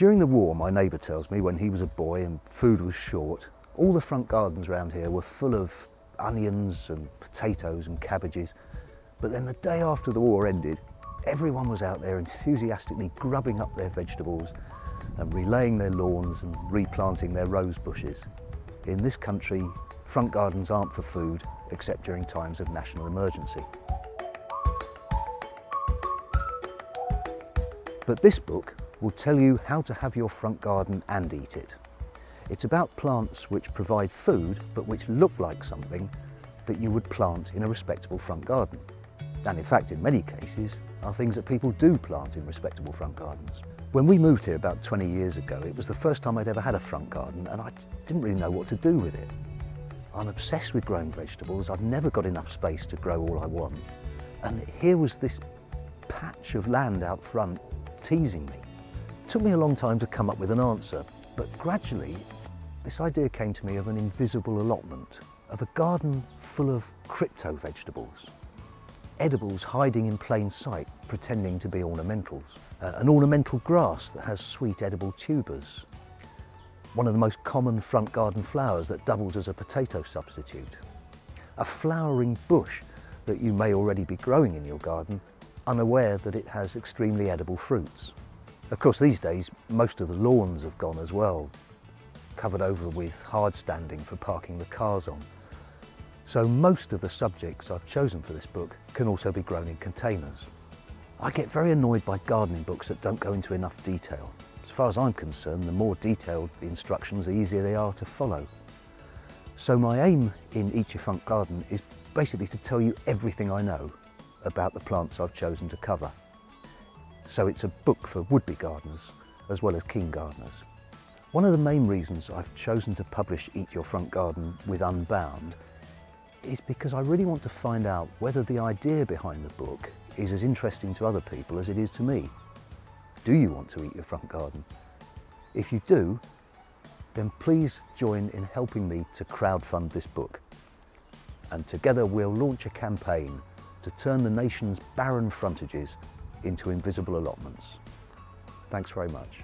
During the war, my neighbour tells me, when he was a boy and food was short, all the front gardens around here were full of onions and potatoes and cabbages. But then the day after the war ended, everyone was out there enthusiastically grubbing up their vegetables and relaying their lawns and replanting their rose bushes. In this country, front gardens aren't for food except during times of national emergency. But this book will tell you how to have your front garden and eat it. It's about plants which provide food but which look like something that you would plant in a respectable front garden. And in fact, in many cases, are things that people do plant in respectable front gardens. When we moved here about 20 years ago, it was the first time I'd ever had a front garden and I didn't really know what to do with it. I'm obsessed with growing vegetables. I've never got enough space to grow all I want. And here was this patch of land out front teasing me. It took me a long time to come up with an answer, but gradually this idea came to me of an invisible allotment, of a garden full of crypto vegetables. Edibles hiding in plain sight, pretending to be ornamentals. An ornamental grass that has sweet edible tubers. One of the most common front garden flowers that doubles as a potato substitute. A flowering bush that you may already be growing in your garden, unaware that it has extremely edible fruits. Of course, these days, most of the lawns have gone as well, covered over with hard standing for parking the cars on. So most of the subjects I've chosen for this book can also be grown in containers. I get very annoyed by gardening books that don't go into enough detail. As far as I'm concerned, the more detailed the instructions, the easier they are to follow. So my aim in Eat Your Front Garden is basically to tell you everything I know about the plants I've chosen to cover. So it's a book for would-be gardeners as well as keen gardeners. One of the main reasons I've chosen to publish Eat Your Front Garden with Unbound is because I really want to find out whether the idea behind the book is as interesting to other people as it is to me. Do you want to eat your front garden? If you do, then please join in helping me to crowdfund this book. And together we'll launch a campaign to turn the nation's barren frontages into invisible allotments. Thanks very much.